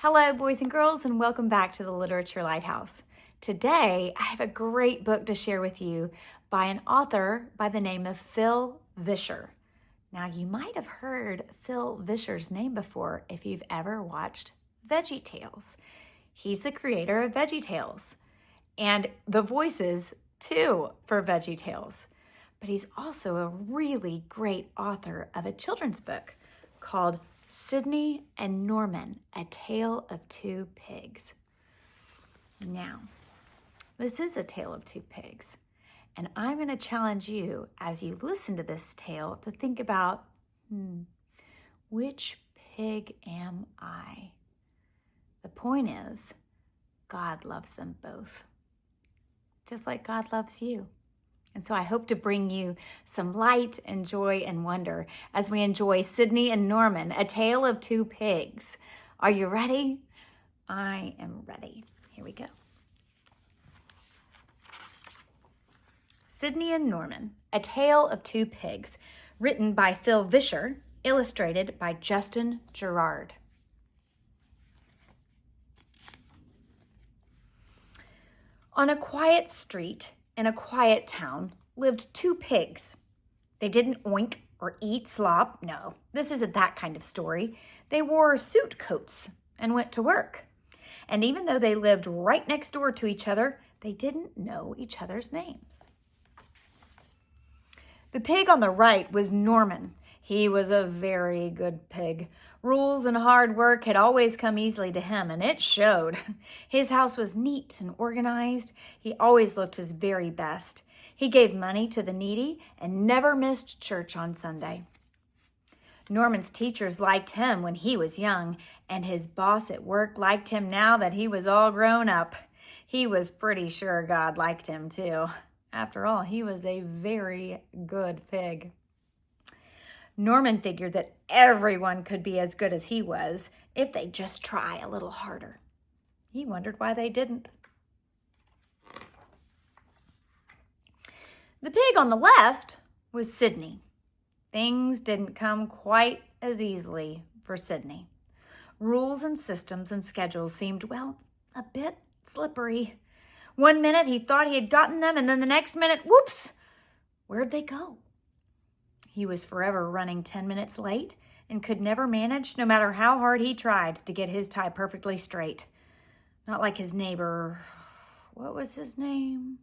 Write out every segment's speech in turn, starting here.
Hello, boys and girls, and welcome back to the Literature Lighthouse. Today, I have a great book to share with you by an author by the name of Phil Vischer. Now, you might have heard Phil Vischer's name before if you've ever watched VeggieTales. He's the creator of VeggieTales and the voices, too, for VeggieTales. But he's also a really great author of a children's book called Sidney and Norman, A Tale of Two Pigs. Now, this is a tale of two pigs, and I'm going to challenge you as you listen to this tale to think about, which pig am I? The point is, God loves them both, just like God loves you. And so I hope to bring you some light and joy and wonder as we enjoy Sidney and Norman, A Tale of Two Pigs. Are you ready? I am ready. Here we go. Sidney and Norman, A Tale of Two Pigs, written by Phil Vischer, illustrated by Justin Gerard. On a quiet street in a quiet town lived two pigs. They didn't oink or eat slop. No, this isn't that kind of story. They wore suit coats and went to work. And even though they lived right next door to each other, they didn't know each other's names. The pig on the right was Norman. He was a very good pig. Rules and hard work had always come easily to him, and it showed. His house was neat and organized. He always looked his very best. He gave money to the needy and never missed church on Sunday. Norman's teachers liked him when he was young, and his boss at work liked him now that he was all grown up. He was pretty sure God liked him too. After all, he was a very good pig. Norman figured that everyone could be as good as he was if they just try a little harder. He wondered why they didn't. The pig on the left was Sidney. Things didn't come quite as easily for Sidney. Rules and systems and schedules seemed, a bit slippery. One minute he thought he had gotten them, and then the next minute, whoops, where'd they go? He was forever running 10 minutes late and could never manage, no matter how hard he tried, to get his tie perfectly straight. Not like his neighbor. What was his name?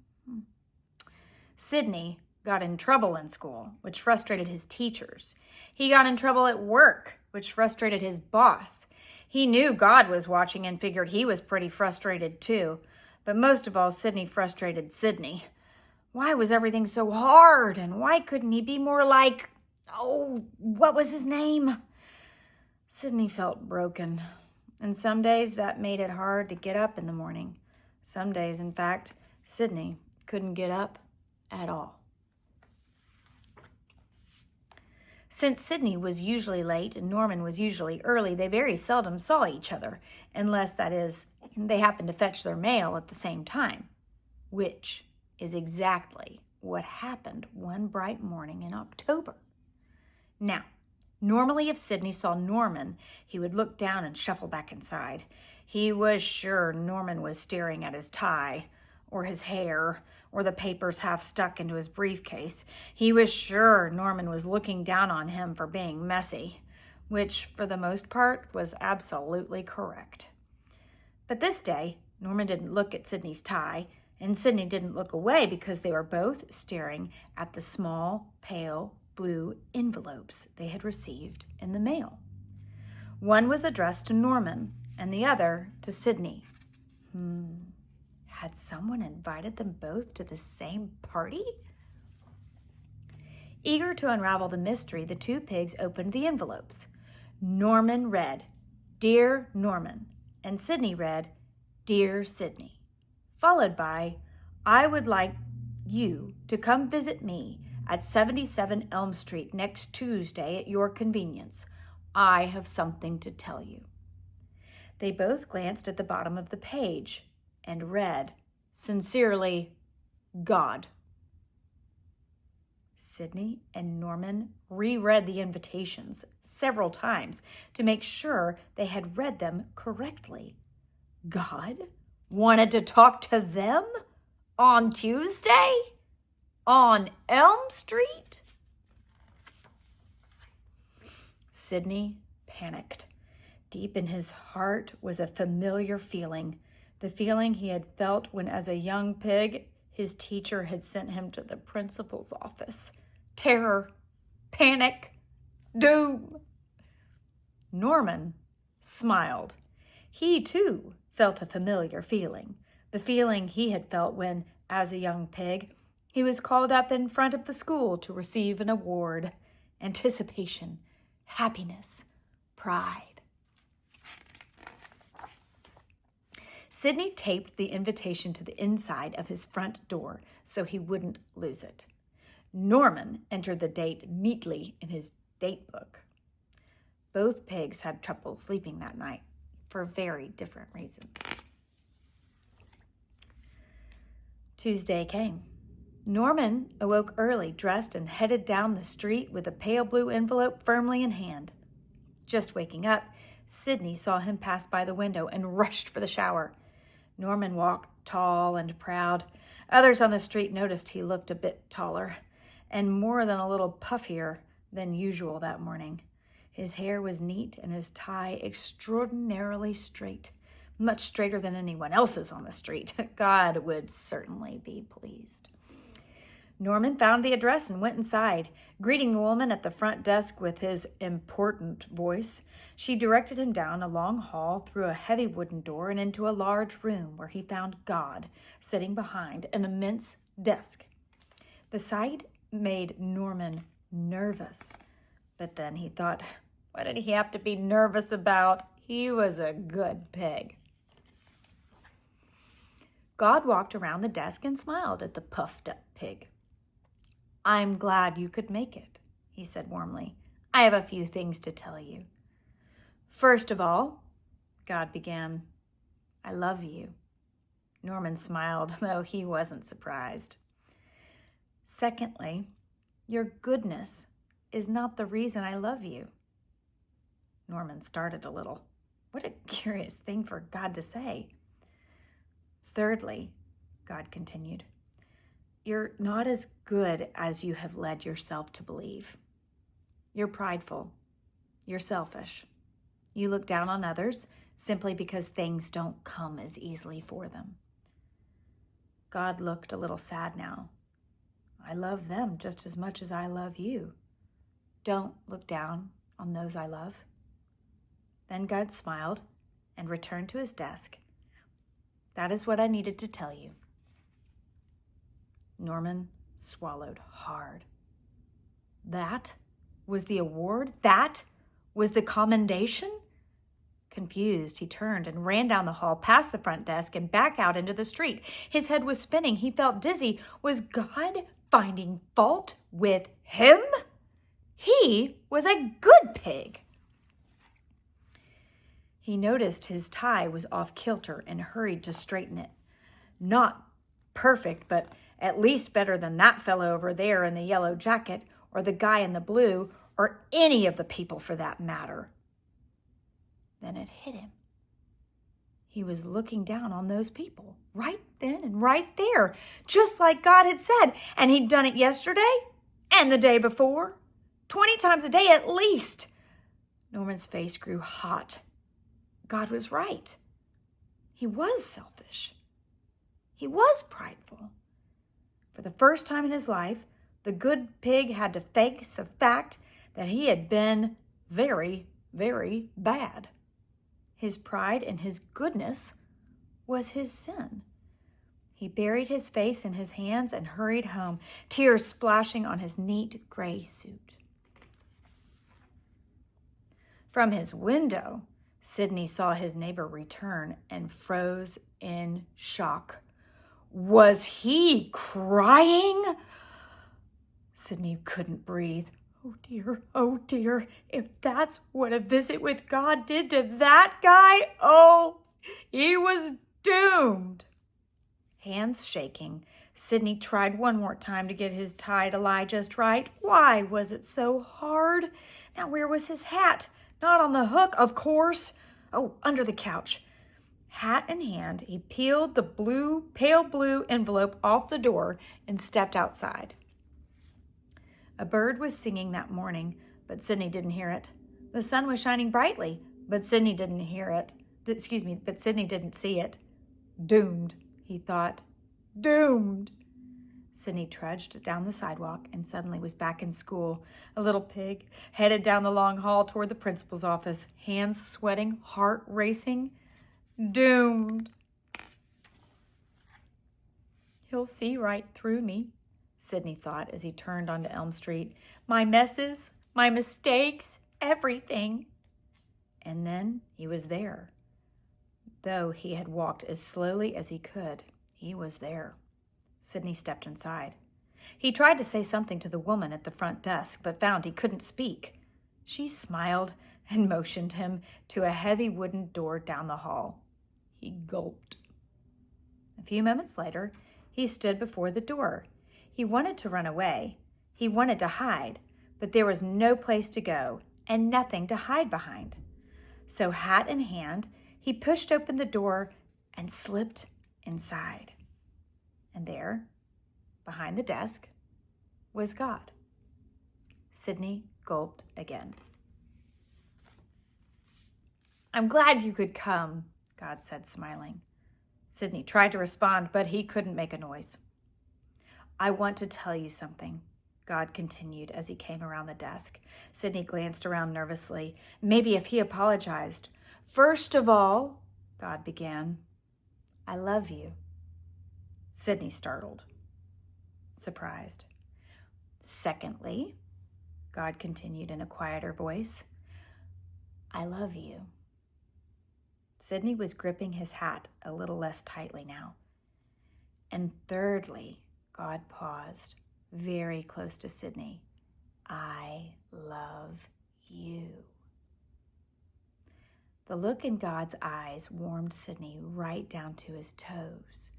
Sidney got in trouble in school, which frustrated his teachers. He got in trouble at work, which frustrated his boss. He knew God was watching and figured he was pretty frustrated too. But most of all, Sidney frustrated Sidney. Why was everything so hard? And why couldn't he be more like, what was his name? Sidney felt broken. And some days that made it hard to get up in the morning. Some days, in fact, Sidney couldn't get up at all. Since Sidney was usually late and Norman was usually early, they very seldom saw each other, unless, that is, they happened to fetch their mail at the same time, which is exactly what happened one bright morning in October. Now, normally if Sidney saw Norman, he would look down and shuffle back inside. He was sure Norman was staring at his tie, or his hair, or the papers half stuck into his briefcase. He was sure Norman was looking down on him for being messy, which for the most part was absolutely correct. But this day, Norman didn't look at Sidney's tie, and Sidney didn't look away because they were both staring at the small, pale blue envelopes they had received in the mail. One was addressed to Norman, and the other to Sidney. Had someone invited them both to the same party? Eager to unravel the mystery, the two pigs opened the envelopes. Norman read, "Dear Norman," and Sidney read, "Dear Sidney," followed by, "I would like you to come visit me at 77 Elm Street next Tuesday at your convenience. I have something to tell you." They both glanced at the bottom of the page and read, sincerely, God. Sidney and Norman reread the invitations several times to make sure they had read them correctly. God wanted to talk to them on Tuesday? On Elm Street? Sidney panicked. Deep in his heart was a familiar feeling, the feeling he had felt when, as a young pig, his teacher had sent him to the principal's office. Terror, panic, doom. Norman smiled. He, too, felt a familiar feeling, the feeling he had felt when, as a young pig, he was called up in front of the school to receive an award. Anticipation, happiness, pride. Sidney taped the invitation to the inside of his front door so he wouldn't lose it. Norman entered the date neatly in his date book. Both pigs had trouble sleeping that night for very different reasons. Tuesday came. Norman awoke early, dressed, and headed down the street with a pale blue envelope firmly in hand. Just waking up, Sidney saw him pass by the window and rushed for the shower. Norman walked tall and proud. Others on the street noticed he looked a bit taller and more than a little puffier than usual that morning. His hair was neat and his tie extraordinarily straight, much straighter than anyone else's on the street. God would certainly be pleased. Norman found the address and went inside, greeting the woman at the front desk with his important voice. She directed him down a long hall through a heavy wooden door and into a large room where he found God sitting behind an immense desk. The sight made Norman nervous, but then he thought, what did he have to be nervous about? He was a good pig. God walked around the desk and smiled at the puffed-up pig. I'm glad you could make it, he said warmly. I have a few things to tell you. First of all, God began, I love you. Norman smiled, though he wasn't surprised. Secondly, your goodness is not the reason I love you. Norman started a little. What a curious thing for God to say. Thirdly, God continued, you're not as good as you have led yourself to believe. You're prideful. You're selfish. You look down on others simply because things don't come as easily for them. God looked a little sad now. I love them just as much as I love you. Don't look down on those I love. Then God smiled and returned to his desk. That is what I needed to tell you. Norman swallowed hard. That was the award? That was the commendation? Confused, he turned and ran down the hall, past the front desk, and back out into the street. His head was spinning. He felt dizzy. Was God finding fault with him? He was a good pig. He noticed his tie was off kilter and hurried to straighten it. Not perfect, but at least better than that fellow over there in the yellow jacket, or the guy in the blue, or any of the people for that matter. Then it hit him. He was looking down on those people, right then and right there, just like God had said, and he'd done it yesterday and the day before, 20 times a day at least. Norman's face grew hot. God was right. He was selfish. He was prideful. For the first time in his life, the good pig had to face the fact that he had been very, very bad. His pride and his goodness was his sin. He buried his face in his hands and hurried home, tears splashing on his neat gray suit. From his window, Sidney saw his neighbor return and froze in shock. Was he crying? Sidney couldn't breathe. Oh dear, if that's what a visit with God did to that guy, oh, he was doomed. Hands shaking, Sidney tried one more time to get his tie to lie just right. Why was it so hard? Now where was his hat? Not on the hook, of course. Oh, under the couch. Hat in hand, he peeled the pale blue envelope off the door and stepped outside. A bird was singing that morning, but Sidney didn't hear it. The sun was shining brightly, but Sidney didn't hear it. But Sidney didn't see it. Doomed, he thought. Doomed. Sidney trudged down the sidewalk and suddenly was back in school. A little pig headed down the long hall toward the principal's office, hands sweating, heart racing. Doomed. He'll see right through me, Sidney thought as he turned onto Elm Street. My messes, my mistakes, everything. And then he was there. Though he had walked as slowly as he could, he was there. Sidney stepped inside. He tried to say something to the woman at the front desk, but found he couldn't speak. She smiled and motioned him to a heavy wooden door down the hall. He gulped. A few moments later, he stood before the door. He wanted to run away. He wanted to hide, but there was no place to go and nothing to hide behind. So, hat in hand, he pushed open the door and slipped inside. And there, behind the desk, was God. Sidney gulped again. I'm glad you could come, God said, smiling. Sidney tried to respond, but he couldn't make a noise. I want to tell you something, God continued as he came around the desk. Sidney glanced around nervously. Maybe if he apologized. First of all, God began, I love you. Sidney startled, surprised. Secondly, God continued in a quieter voice, I love you. Sidney was gripping his hat a little less tightly now. And thirdly, God paused, very close to Sidney. I love you. The look in God's eyes warmed Sidney right down to his toes.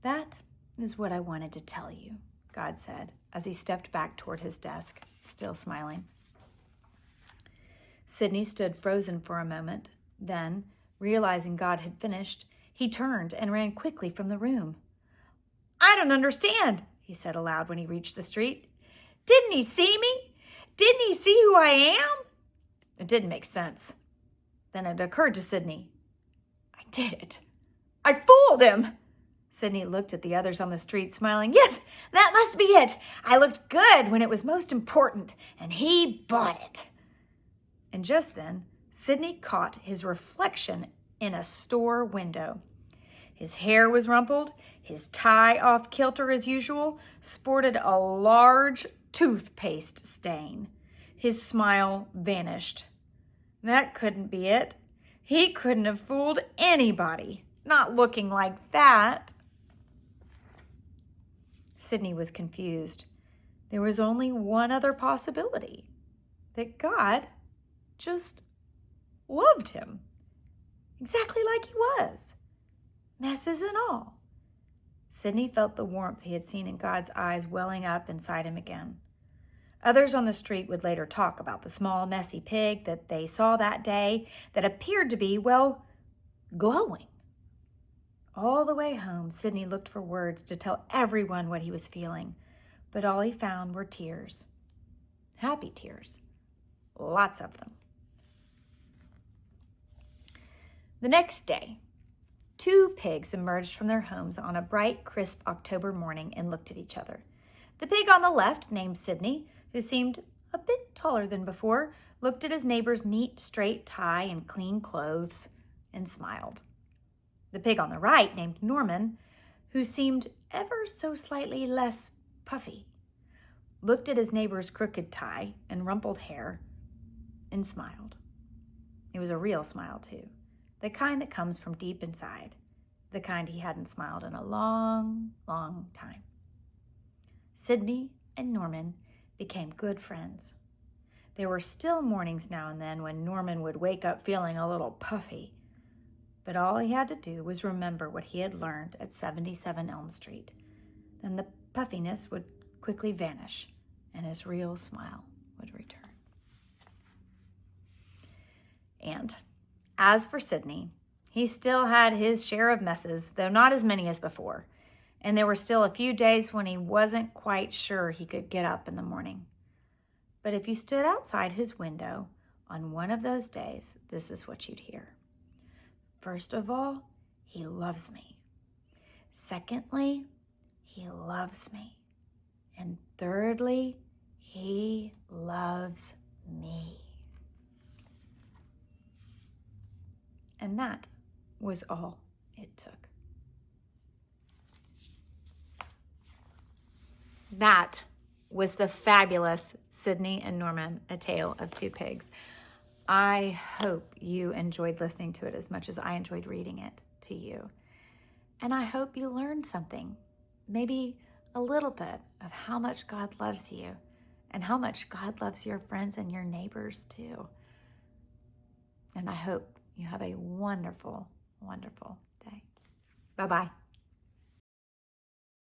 That is what I wanted to tell you, God said, as he stepped back toward his desk, still smiling. Sidney stood frozen for a moment. Then, realizing God had finished, he turned and ran quickly from the room. I don't understand, he said aloud when he reached the street. Didn't he see me? Didn't he see who I am? It didn't make sense. Then it occurred to Sidney. I did it. I fooled him. Sidney looked at the others on the street, smiling. Yes, that must be it. I looked good when it was most important, and he bought it. And just then, Sidney caught his reflection in a store window. His hair was rumpled, his tie off kilter as usual, sported a large toothpaste stain. His smile vanished. That couldn't be it. He couldn't have fooled anybody, not looking like that. Sidney was confused. There was only one other possibility, that God just loved him, exactly like he was, messes and all. Sidney felt the warmth he had seen in God's eyes welling up inside him again. Others on the street would later talk about the small, messy pig that they saw that day that appeared to be, well, glowing. All the way home, Sidney looked for words to tell everyone what he was feeling, but all he found were tears. Happy tears. Lots of them. The next day, two pigs emerged from their homes on a bright, crisp October morning and looked at each other. The pig on the left, named Sidney, who seemed a bit taller than before, looked at his neighbor's neat, straight tie and clean clothes and smiled. The pig on the right, named Norman, who seemed ever so slightly less puffy, looked at his neighbor's crooked tie and rumpled hair and smiled. It was a real smile, too, the kind that comes from deep inside, the kind he hadn't smiled in a long, long time. Sidney and Norman became good friends. There were still mornings now and then when Norman would wake up feeling a little puffy, but all he had to do was remember what he had learned at 77 Elm Street. then the puffiness would quickly vanish and his real smile would return. And as for Sidney, he still had his share of messes, though not as many as before. And there were still a few days when he wasn't quite sure he could get up in the morning. But if you stood outside his window on one of those days, this is what you'd hear. First of all, he loves me. Secondly, he loves me. And thirdly, he loves me. And that was all it took. That was the fabulous Sidney and Norman, A Tale of Two Pigs. I hope you enjoyed listening to it as much as I enjoyed reading it to you. And I hope you learned something, maybe a little bit of how much God loves you and how much God loves your friends and your neighbors too. And I hope you have a wonderful, wonderful day. Bye-bye.